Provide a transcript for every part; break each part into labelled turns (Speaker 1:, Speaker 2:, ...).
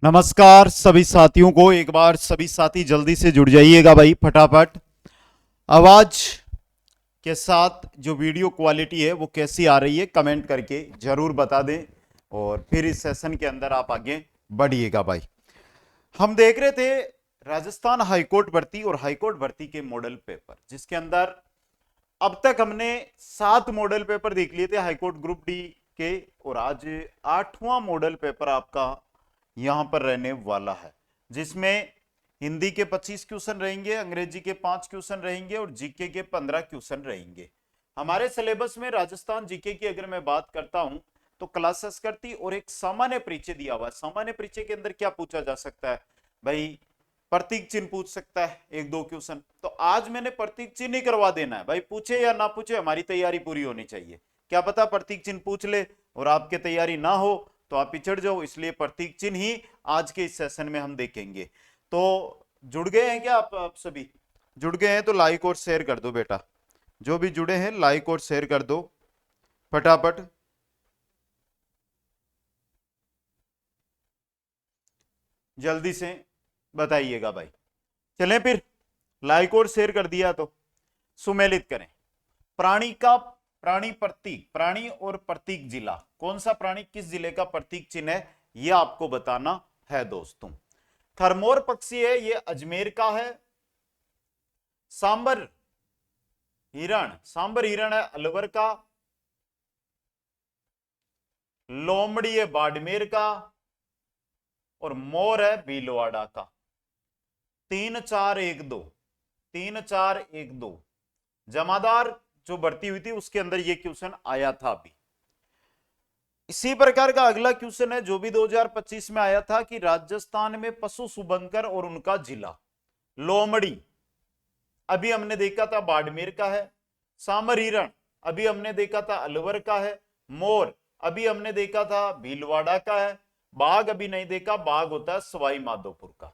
Speaker 1: नमस्कार सभी साथियों को। एक बार सभी साथी जल्दी से जुड़ जाइएगा भाई, फटाफट। आवाज के साथ जो वीडियो क्वालिटी है वो कैसी आ रही है कमेंट करके जरूर बता दें, और फिर इस सेशन के अंदर आप आगे बढ़िएगा भाई। हम देख रहे थे राजस्थान हाईकोर्ट भर्ती और हाईकोर्ट भर्ती के मॉडल पेपर, जिसके अंदर अब तक हमने 7 मॉडल पेपर देख लिए थे हाईकोर्ट ग्रुप डी के, और आज 8वां मॉडल पेपर आपका यहां पर रहने वाला है, जिसमें हिंदी के 25 क्वेश्चन रहेंगे, अंग्रेजी के 5 क्वेश्चन रहेंगे और जीके के 15 क्वेश्चन रहेंगे। हमारे सिलेबस में राजस्थान जीके की अगर मैं बात करता हूं तो क्लास संस्कृति और एक सामान्य परिचय दिया हुआ है। सामान्य परिचय के अंदर क्या पूछा जा सकता है भाई? प्रतीक चिन्ह पूछ सकता है, 1-2 क्वेश्चन। तो आज मैंने प्रतीक चिन्ह ही करवा देना है भाई, पूछे या ना पूछे हमारी तैयारी पूरी होनी चाहिए। क्या पता प्रतीक चिन्ह पूछ ले और आपकी तैयारी ना हो तो आप पिछड़ जाओ, इसलिए प्रतीक चिन्ह ही आज के इस सेशन में हम देखेंगे। तो जुड़ गए हैं क्या आप सभी? जुड़ गए हैं तो लाइक और शेयर कर दो बेटा। जो भी जुड़े हैं लाइक और शेयर कर दो फटाफट। जल्दी से बताइएगा भाई। चलें फिर, लाइक और शेयर कर दिया तो सुमेलित करें। प्राणी प्रतीक, प्राणी और प्रतीक जिला, कौन सा प्राणी किस जिले का प्रतीक चिन्ह है यह आपको बताना है दोस्तों। खरमोर पक्षी है, यह अजमेर का है। सांबर हिरण है अलवर का। लोमड़ी है बाड़मेर का, और मोर है भीलवाड़ा का। 3-4-1-2, 3-4-1-2 जमादार जो भर्ती हुई थी उसके अंदर यह क्वेश्चन आया था अभी। इसी प्रकार का अगला क्वेश्चन है जो भी 2025 में आया था कि राजस्थान में पशु शुभंकर और उनका जिला। लोमड़ी अभी हमने देखा था बाड़मेर का है। सांबर हिरण अभी हमने देखा था अलवर का है। मोर अभी हमने देखा था भीलवाड़ा का है। बाघ अभी नहीं देखा, बाघ होता है सवाई माधोपुर का।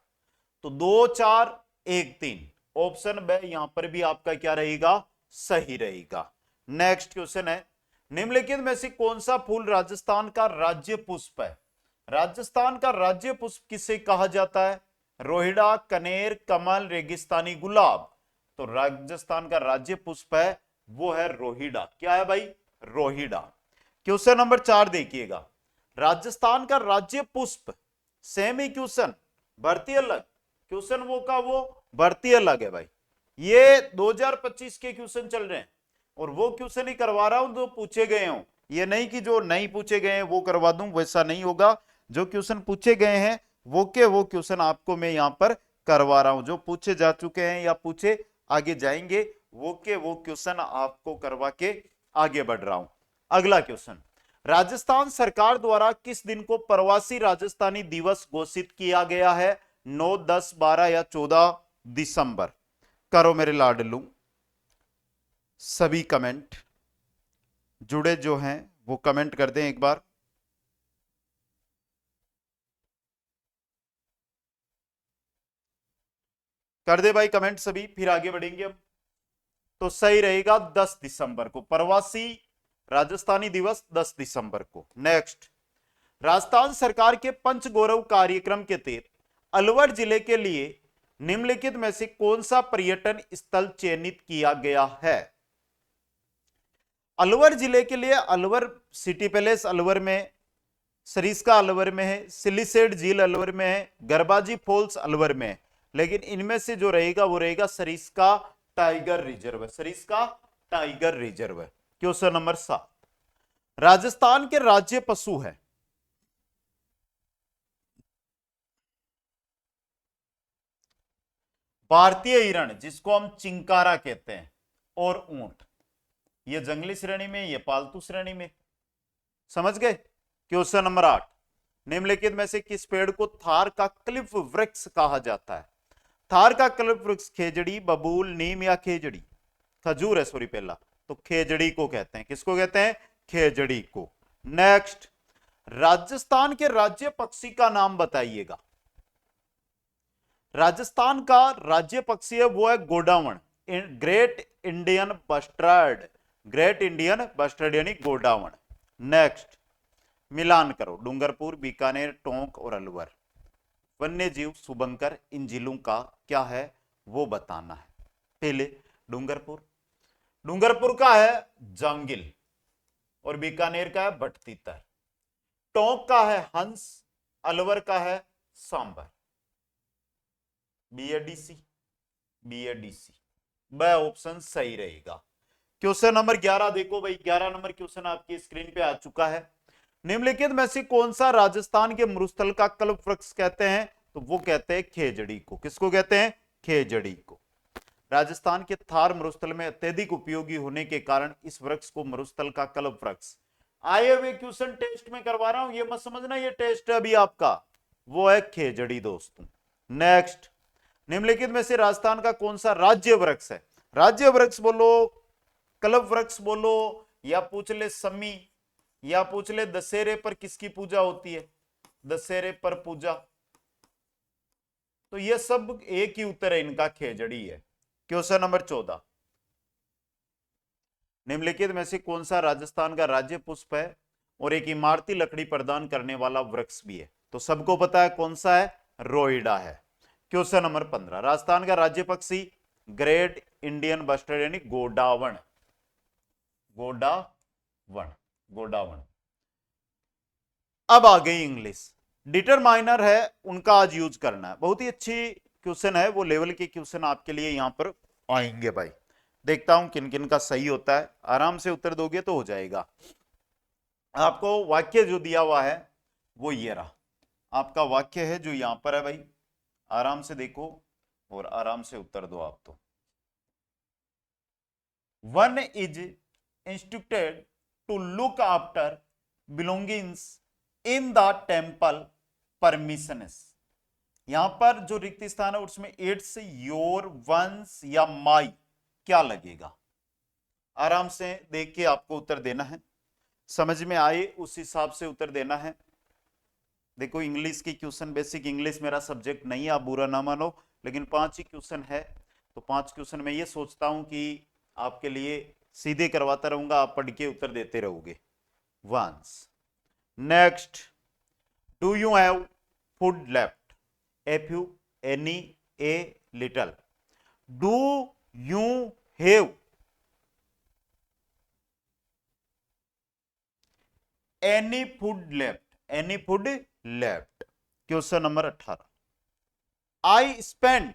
Speaker 1: तो 2-4-1-3 ऑप्शन बे यहां पर भी आपका क्या रहेगा? सही रहेगा। नेक्स्ट क्वेश्चन है, निम्नलिखित में से कौन सा फूल राजस्थान का राज्य पुष्प है? राजस्थान का राज्य पुष्प किसे कहा जाता है? रोहिड़ा, कनेर, कमल, रेगिस्तानी गुलाब। तो राजस्थान का राज्य पुष्प है वो है रोहिड़ा। क्या है भाई? रोहिड़ा। क्वेश्चन नंबर 4 देखिएगा, राजस्थान का राज्य पुष्प, सेम ही क्वेश्चन, भर्ती अलग। क्वेश्चन वो का वो, भर्ती अलग है भाई। ये 2025 के क्वेश्चन चल रहे हैं और वो क्वेश्चन ही करवा रहा हूं जो पूछे गए हों। ये नहीं कि जो नहीं पूछे गए हैं वो करवा दूं, वैसा नहीं होगा। जो क्वेश्चन पूछे गए हैं वो के वो क्वेश्चन आपको मैं यहां पर करवा रहा हूं। जो पूछे जा चुके हैं या पूछे आगे जाएंगे वो के वो क्वेश्चन आपको करवा के आगे बढ़ रहा हूं। अगला क्वेश्चन, राजस्थान सरकार द्वारा किस दिन को प्रवासी राजस्थानी दिवस घोषित किया गया है? 9, 10, 12 या 14 दिसंबर? करो मेरे लाडलू सभी कमेंट, जुड़े जो हैं वो कमेंट कर दें एक बार। कर दे भाई कमेंट सभी, फिर आगे बढ़ेंगे हम। तो सही रहेगा 10 दिसंबर को, प्रवासी राजस्थानी दिवस 10 दिसंबर को। नेक्स्ट, राजस्थान सरकार के पंच गौरव कार्यक्रम के तहत अलवर जिले के लिए निम्नलिखित में से कौन सा पर्यटन स्थल चयनित किया गया है? अलवर जिले के लिए अलवर सिटी पैलेस अलवर में, सरिस्का अलवर में है, सिलिसेट झील अलवर में है, गरबाजी फॉल्स अलवर में है। लेकिन इनमें से जो रहेगा वो रहेगा Sariska tiger reserve, Sariska tiger reserve. Question number 7, Rajasthan के राज्य पशु है भारतीय हिरण जिसको हम चिंकारा कहते हैं, और ऊंट। ये जंगली श्रेणी में, ये पालतू श्रेणी में। समझ गए? क्वेश्चन नंबर 8, निम्नलिखित में से किस पेड़ को थार का क्लिफ वृक्ष कहा जाता है? थार का क्लिफ वृक्ष खेजड़ी, बबूल, नीम या खेजड़ी? खजूर है सॉरी पहला, तो खेजड़ी को कहते हैं। किसको कहते हैं? खेजड़ी को। नेक्स्ट, राजस्थान के राज्य पक्षी का नाम बताइएगा। राजस्थान का राज्य पक्षी है वो है गोडावण, great Indian bustard, great Indian bustard यानी गोडावण। नेक्स्ट, मिलान करो, डूंगरपुर, बीकानेर, टोंक और अलवर। वन्य जीव शुभंकर इन जिलों का क्या है वो बताना है। पहले डूंगरपुर, डूंगरपुर का है जांगिल और बीकानेर का है भटतीतर। टोंक का है हंस, अलवर का है सांबर। BADC, BADC ब ऑप्शन सही रहेगा। क्वेश्चन नंबर 11 देखो भाई, 11 नंबर क्वेश्चन आपकी स्क्रीन पे आ चुका है। निम्नलिखित में से कौन सा राजस्थान के मरुस्थल का कल्प वृक्ष कहते हैं? तो वो कहते हैं खेजड़ी को। किसको कहते हैं? खेजड़ी को। राजस्थान के थार मरुस्थल में अत्यधिक उपयोगी होने के कारण इस वृक्ष को मरुस्थल का कल्प वृक्ष। आए हुए क्वेश्चन टेस्ट में करवा रहा हूं, ये मत समझना ये टेस्ट है अभी आपका, वो है खेजड़ी दोस्तों। नेक्स्ट, निम्नलिखित में से राजस्थान का कौन सा राज्य वृक्ष है? राज्य वृक्ष बोलो, कल्प वृक्ष बोलो, या पूछ ले समी, या पूछ ले दशहरे पर किसकी पूजा होती है? दशहरे पर पूजा। तो ये सब एक ही उत्तर है इनका, खेजड़ी है। क्वेश्चन नंबर 14, निम्नलिखित में से कौन सा राजस्थान का राज्य पुष्प है और एक इमारती लकड़ी प्रदान करने वाला वृक्ष भी है? तो सबको पता है कौन सा है, रोइडा है। क्वेश्चन नंबर 15, राजस्थान का राज्य पक्षी ग्रेट इंडियन बस्टर्ड यानी गोडावण। गोडावण, गोडावण। अब आ गई इंग्लिश, डिटरमाइनर है उनका आज यूज करना है। बहुत ही अच्छी क्वेश्चन है, वो लेवल के क्वेश्चन आपके लिए यहां पर आएंगे भाई। देखता हूं किन किन का सही होता है, आराम से उत्तर दोगे तो हो जाएगा। आपको वाक्य जो दिया हुआ है वो ये रहा, आपका वाक्य है जो यहां पर है भाई, आराम से देखो और आराम से उत्तर दो आप। तो one is instructed to look after belongings in the temple permissions. यहां पर जो रिक्त स्थान है उसमें इट्स, योर, वंस या माई क्या लगेगा? आराम से देख के आपको उत्तर देना है, समझ में आए उस हिसाब से उत्तर देना है। देखो इंग्लिश की क्वेश्चन, बेसिक इंग्लिश मेरा सब्जेक्ट नहीं है, आप बुरा ना मानो, लेकिन 5 ही क्वेश्चन है, तो 5 क्वेश्चन में ये सोचता हूं कि आपके लिए सीधे करवाता रहूंगा, आप पढ़ के उत्तर देते रहोगे। Once. Next, do you have food left? FU, any, a, little. Do you have any food left? Any food left? Question number 18, I spent,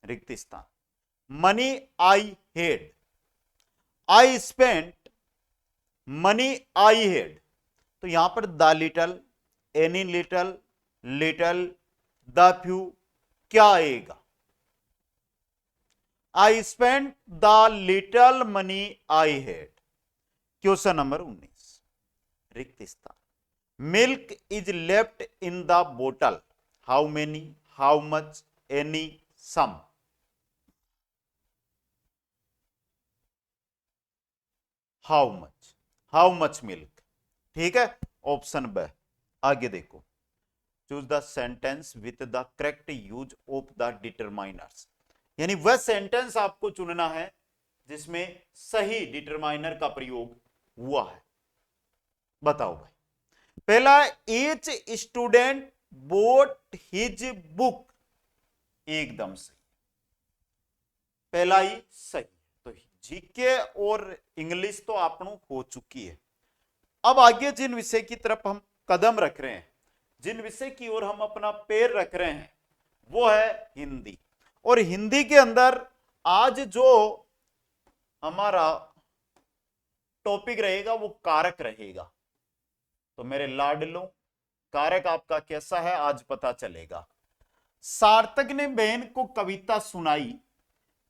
Speaker 1: रिक्त स्थान, money I had. I spent money I had. तो यहां पर the little, any little, little, the few क्या आएगा? I spend the little money I had. Question number 19, रिक्त स्थान, milk is left in the बोतल, how many, how much, any, some. How much milk, ठीक है, ऑप्शन ब। आगे देखो, choose the sentence with the correct use of the determiners, यानी वह सेंटेंस आपको चुनना है जिसमें सही डिटरमाइनर का प्रयोग हुआ है। बताओ भाई, पहला, each student boat his book, एकदम सही, पहला ही सही। तो जीके और इंग्लिश तो आपनो हो चुकी है। अब आगे जिन विषय की तरफ हम कदम रख रहे हैं, जिन विषय की ओर हम अपना पैर रख रहे हैं, वो है हिंदी। और हिंदी के अंदर आज जो हमारा टॉपिक रहेगा वो कारक रहेगा। तो मेरे लाडलो, कारक आपका कैसा है आज पता चलेगा। सार्थक ने बहन को कविता सुनाई,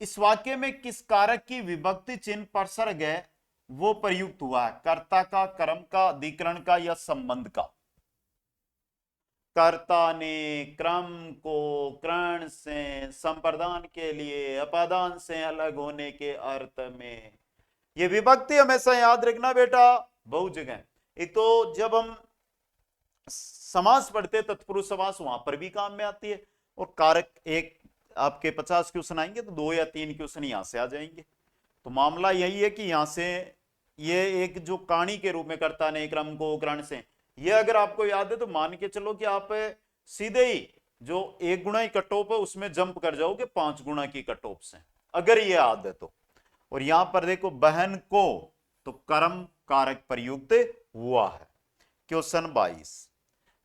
Speaker 1: इस वाक्य में किस कारक की विभक्ति चिन्ह परसर्ग है वो प्रयुक्त हुआ है? कर्ता का, कर्म का, अधिकरण का या संबंध का? कर्ता ने क्रम को कर्ण से संप्रदान के लिए अपादान से अलग होने के अर्थ में, ये विभक्ति हमेशा याद रखना बेटा, बहुत जगह। एक तो जब हम समास पढ़ते तत्पुरुष समास, वहां पर भी काम में आती है। और कारक एक आपके 50 क्वेश्चन आएंगे तो 2 या 3 क्वेश्चन यहां से आ जाएंगे। तो मामला यही है कि यहां से ये एक जो कहानी के रूप में कर्ता ने क्रम को कर्ण से, ये अगर आपको याद है तो मान के चलो कि आप सीधे ही जो 1 गुना की कटऑफ है उसमें जंप कर जाओगे 5 गुना की कटऑफ से, अगर ये आदत हो। और यहां पर देखो बहन को, तो कर्म कारक प्रयुक्त हुआ है। क्वेश्चन 22,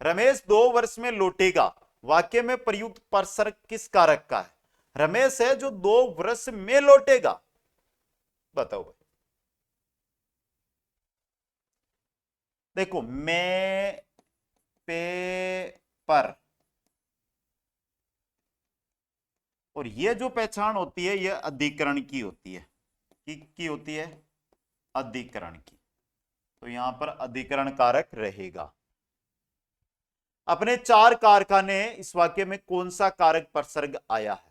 Speaker 1: रमेश 2 वर्ष में लौटेगा, वाक्य में प्रयुक्त परसर्ग किस कारक का है? रमेश है जो 2 वर्ष में लौटेगा, बताओ भाई। देखो मैं पे पर, और ये जो पहचान होती है ये अधिकरण की होती है, की होती है अधिकरण की, तो यहां पर अधिकरण कारक रहेगा। अपने 4 कारखाने, इस वाक्य में कौन सा कारक प्रसर्ग आया है?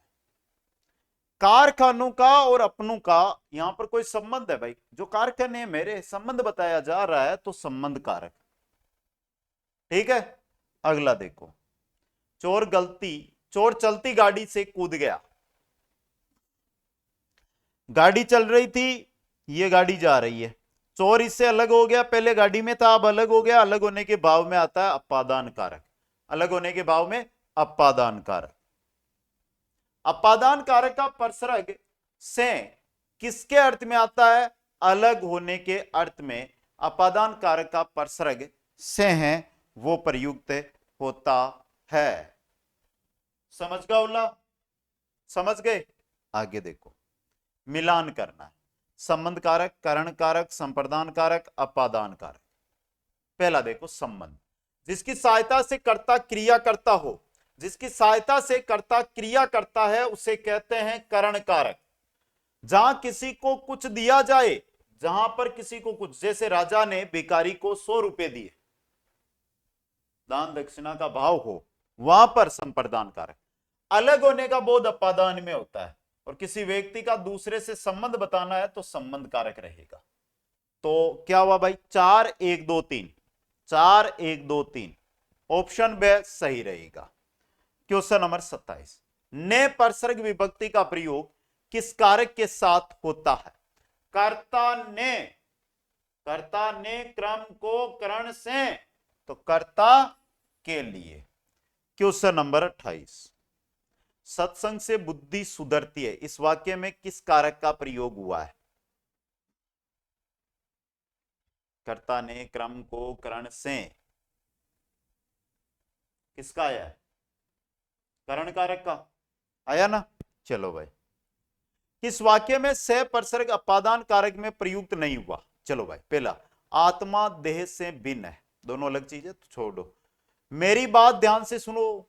Speaker 1: कारखानों का और अपनों का यहां पर कोई संबंध है भाई, जो कारखाने मेरे संबंध बताया जा रहा है, तो संबंध कारक, ठीक है। अगला देखो, चोर चलती गाड़ी से कूद गया, गाड़ी चल रही थी, ये गाड़ी जा रही है, चोर इससे अलग हो गया, पहले गाड़ी में था अब अलग हो गया, अलग होने के भाव में आता है अपादान कारक, अलग होने के भाव में अपादान कारक। अपादान कारक का परसर्ग से किसके अर्थ में आता है? अलग होने के अर्थ में अपादान कारक का परसर्ग से है वो प्रयुक्त होता है। समझ गए? समझ गए? आगे देखो, मिलान करना है, संबंध कारक, करण कारक, संप्रदान कारक, अपादान कारक। पहला देखो संबंध, जिसकी सहायता से कर्ता क्रिया करता हो, जिसकी सहायता से कर्ता क्रिया करता है उसे कहते हैं करण कारक। जहां किसी को कुछ दिया जाए, जहां पर किसी को कुछ, जैसे राजा ने भिखारी को 100 रुपए दिए, दान दक्षिणा का भाव हो, वहां पर संप्रदान कारक। अलग होने का बोध अपादान में होता है, और किसी व्यक्ति का दूसरे से संबंध बताना है तो संबंध कारक रहेगा। तो क्या हुआ भाई? 4 1 2 3, 4 1 2 3, ऑप्शन बे सही रहेगा। क्वेश्चन नंबर 27, ने परसर्ग विभक्ति का प्रयोग किस कारक के साथ होता है? कर्ता ने क्रम को करण से, तो कर्ता के लिए। क्वेश्चन नंबर 28, सत्संग से बुद्धि सुधरती है, इस वाक्य में किस कारक का प्रयोग हुआ है? कर्ता ने क्रम को करण से, किसका आया है? करण कारक का आया ना। चलो भाई, किस वाक्य में से परसर्ग अपादान कारक में प्रयुक्त नहीं हुआ? चलो भाई, पहला, आत्मा देह से भिन्न है, दोनों अलग चीज है तो छोड़ो। मेरी बात ध्यान से सुनो,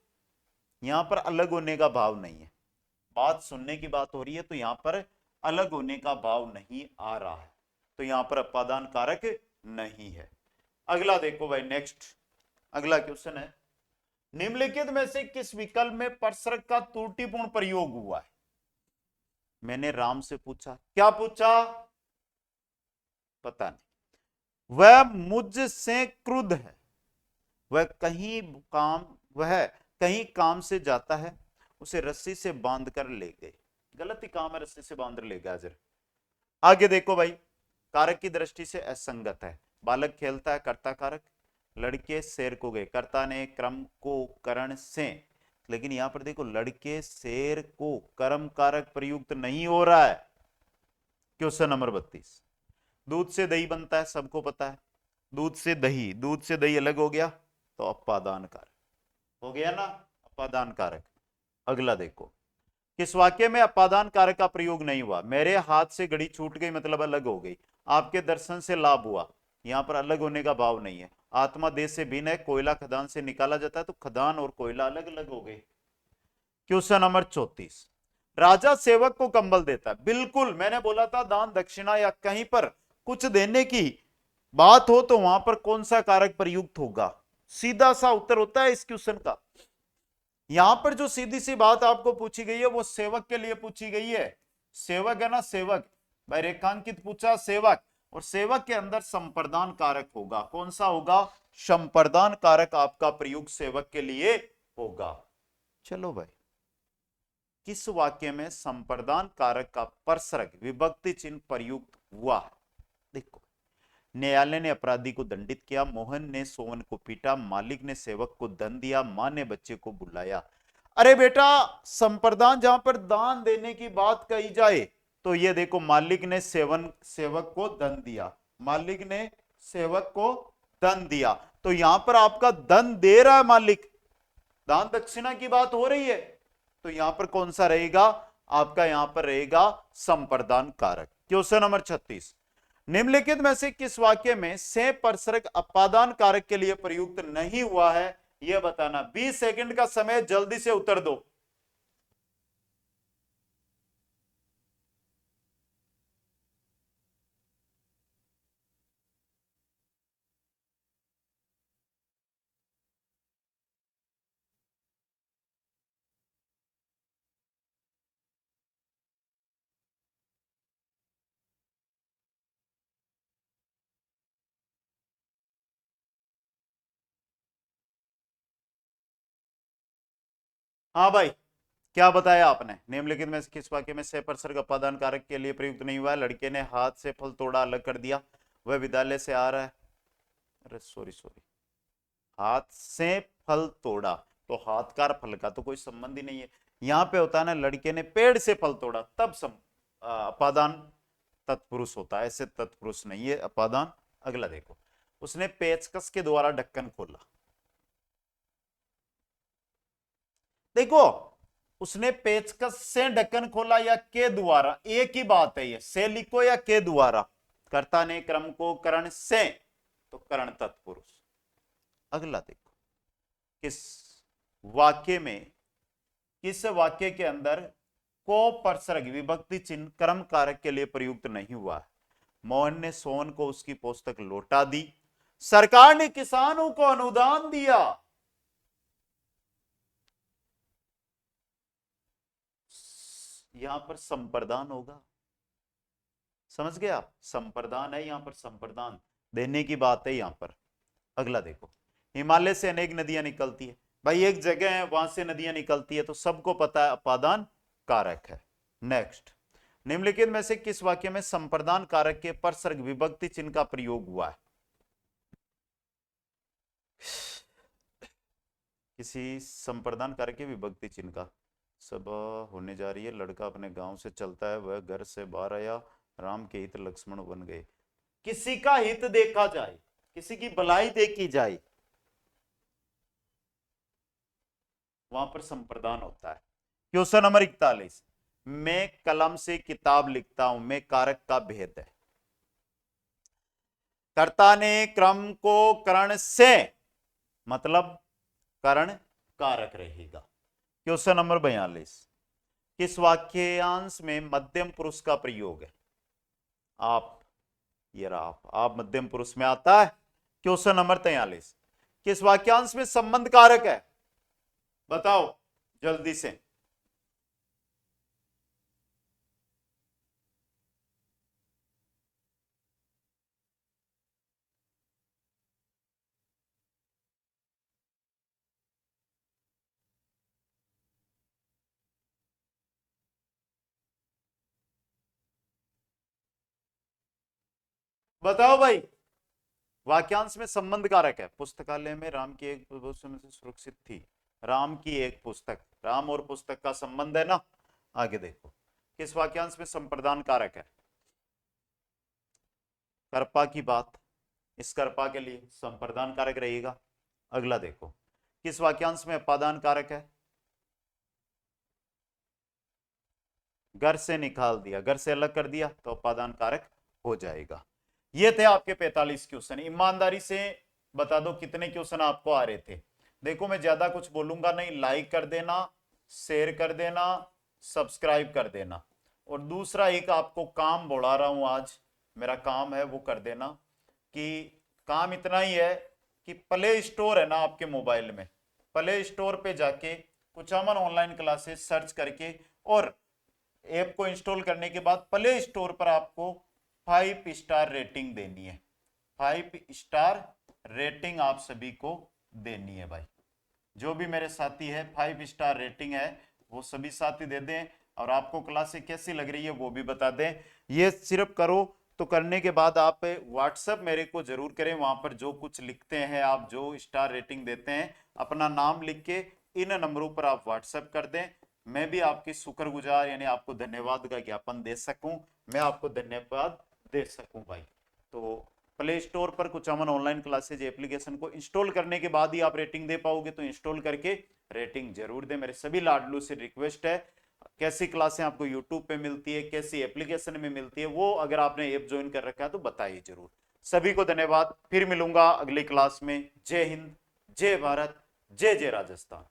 Speaker 1: यहां पर अलग होने का भाव नहीं है, बात सुनने की बात हो रही है, तो यहां पर अलग होने का भाव नहीं आ रहा है, तो यहां पर अपादान कारक नहीं है। अगला देखो भाई, नेक्स्ट अगला क्वेश्चन है, निम्नलिखित में से किस विकल्प में परसर्ग का त्रुटिपूर्ण प्रयोग हुआ है? मैंने राम से पूछा, क्या पूछा पता नहीं। वह मुझसे क्रुद्ध है, वह कहीं काम से जाता है, उसे रस्सी से बांध कर ले गए। गलत ही काम है, रस्सी से बांध ले गया। जरा आगे देखो भाई, कारक की दृष्टि से असंगत है। बालक खेलता है, कर्ता कारक। लड़के शेर को गए, कर्ता ने क्रम को करण से, लेकिन यहां पर देखो लड़के शेर को कर्म कारक प्रयुक्त नहीं हो रहा है। क्वेश्चन नंबर 32, दूध से दही बनता है, सबको पता है। दूध से दही अलग हो गया तो अपादान कारक हो गया ना, अपादान कारक। अगला देखो, किस वाक्य में अपादान कारक का प्रयोग नहीं हुआ? मेरे हाथ से घड़ी छूट गई मतलब अलग हो गई, आपके दर्शन से लाभ हुआ, यहां पर अलग होने का भाव नहीं है। आत्मा देह से भिन्न है, कोयला खदान से निकाला जाता है, तो खदान और कोयला अलग अलग हो गए। क्वेश्चन नंबर 34, राजा सेवक को कंबल देता है, बिल्कुल मैंने बोला था दान दक्षिणा या कहीं पर कुछ देने की बात हो तो वहां पर कौन सा कारक प्रयुक्त होगा? सीधा सा उत्तर होता है इस क्वेश्चन का। यहां पर जो सीधी सी बात आपको पूछी गई है वो सेवक के लिए पूछी गई है। सेवक है ना, सेवक भाई, रेखांकित पूछा सेवक, और सेवक के अंदर संप्रदान कारक होगा। कौन सा होगा? संप्रदान कारक आपका प्रयुक्त सेवक के लिए होगा। चलो भाई, किस वाक्य में संप्रदान कारक का परसर्ग विभक्ति चिन्ह प्रयुक्त हुआ है? देखो, न्यायालय ने अपराधी को दंडित किया, मोहन ने सोवन को पीटा, मालिक ने सेवक को धन दिया, मां ने बच्चे को बुलाया। अरे बेटा, संप्रदान जहां पर दान देने की बात कही जाए तो ये देखो, मालिक ने सेवक को धन दिया, मालिक ने सेवक को धन दिया, तो यहां पर आपका धन दे रहा है मालिक, दान दक्षिणा की बात हो रही है, तो यहां पर कौन सा रहेगा आपका, यहां पर रहेगा संप्रदान कारक। क्वेश्चन नंबर 36, निम्नलिखित में से किस वाक्य में से परसर्ग अपादान कारक के लिए प्रयुक्त नहीं हुआ है, यह बताना। 20 सेकंड का समय, जल्दी से उत्तर दो। हाँ भाई, क्या बताया आपने, निम्नलिखित में से किस वाक्य में से परसर्ग अपादान कारक के लिए प्रयुक्त नहीं हुआ है। लड़के ने हाथ से फल तोड़ा, अलग कर दिया, वह विद्यालय से आ रहा है, अरे सॉरी सॉरी, हाथ से फल तोड़ा, तो हाथ का और फल का तो कोई संबंध ही नहीं है। यहां पे होता है ना, लड़के ने पेड़ से फल तोड़ा, तब अपादान तत्पुरुष होता है, ऐसे तत्पुरुष नहीं है अपादान। अगला देखो, उसने पेचकस के द्वारा ढक्कन खोला, देखो उसने पेचकस से ढक्कन खोला या के द्वारा, एक ही बात है, ये से लिखो या के द्वारा, कर्ता ने क्रम को करण से, तो करण तत्पुरुष। अगला देखो, किस वाक्य में, किस वाक्य के अंदर को परसर्ग विभक्ति चिन्ह कर्म कारक के लिए प्रयुक्त नहीं हुआ है। मोहन ने सोहन को उसकी पुस्तक लौटा दी, सरकार ने किसानों को अनुदान दिया, यहां पर संप्रदान होगा, समझ गए आप, संप्रदान है यहां पर, संप्रदान देने की बात है यहां पर। अगला देखो, हिमालय से अनेक नदियां निकलती है, भाई एक जगह है वहां से नदियां निकलती है तो सबको पता है अपादान कारक है। नेक्स्ट, निम्नलिखित में से किस वाक्य में संप्रदान कारक के परसर्ग विभक्ति चिन्ह का प्रयोग हुआ है। किसी संप्रदान कारक के विभक्ति चिन्ह का, सभा होने जा रही है, लड़का अपने गांव से चलता है, वह घर से बाहर आया, राम के हित लक्ष्मण बन गए। किसी का हित देखा जाए, किसी की भलाई देखी जाए, वहां पर संप्रदान होता है। क्वेश्चन नंबर 41, मैं कलम से किताब लिखता हूं, मैं कारक का भेद है, कर्ता ने क्रम को करण से, मतलब करण कारक रहेगा। क्वेश्चन नंबर 42, किस वाक्यांश में मध्यम पुरुष का प्रयोग है। आप, ये रहा आप मध्यम पुरुष में आता है। क्वेश्चन नंबर 43, किस वाक्यांश में संबंध कारक है, बताओ जल्दी से। बताओ भाई, वाक्यांश में संबंध कारक है, पुस्तकालय में राम की एक पुस्तक से सुरक्षित थी, राम की एक पुस्तक, राम और पुस्तक का संबंध है ना। आगे देखो, किस वाक्यांश में संप्रदान कारक है, कर्पा की बात, इस कर्पा के लिए संप्रदान कारक रहेगा। अगला देखो, किस वाक्यांश में अपादान कारक है, घर से निकाल दिया, घर से अलग कर दिया तो अपादान कारक हो जाएगा। ये थे आपके 45 क्वेश्चन। ईमानदारी से बता दो कितने क्वेश्चन आपको आ रहे थे। देखो मैं ज्यादा कुछ बोलूंगा नहीं, लाइक कर देना, शेयर कर देना, सब्सक्राइब कर देना, और दूसरा एक आपको काम बोला रहा हूं आज, मेरा काम है वो कर देना, कि काम इतना ही है कि प्ले स्टोर है ना आपके मोबाइल में, प्ले स्टोर पे जाके कुचामन ऑनलाइन क्लासेस सर्च करके और ऐप को इंस्टॉल करने के बाद प्ले स्टोर पर आपको 5 स्टार रेटिंग देनी है, 5 स्टार रेटिंग आप सभी को देनी है भाई। जो भी मेरे साथी है 5 स्टार रेटिंग है वो सभी साथी दे दें, और आपको क्लासें कैसी लग रही है वो भी बता दें। ये सिर्फ करो, तो करने के बाद आप व्हाट्सएप मेरे को जरूर करें, वहां पर जो कुछ लिखते हैं आप, जो स्टार रेटिंग देते हैं, अपना नाम लिख के इन नंबरों पर आप व्हाट्सएप कर दें। मैं भी आपकी शुक्रगुजार यानी आपको धन्यवाद का ज्ञापन दे सकूं, मैं आपको धन्यवाद दे सकूं भाई। तो प्ले स्टोर पर कुछ अमन ऑनलाइन क्लासेज एप्लीकेशन को इंस्टॉल करने के बाद ही आप रेटिंग दे पाओगे, तो इंस्टॉल करके रेटिंग जरूर दे। मेरे सभी लाडलू से रिक्वेस्ट है, कैसी क्लासें आपको यूट्यूब पे मिलती है, कैसी एप्लीकेशन में मिलती है, वो अगर आपने ऐप ज्वाइन कर रखा है तो बताइए जरूर। सभी को धन्यवाद, फिर मिलूंगा अगली क्लास में। जय हिंद, जय भारत, जय जय राजस्थान।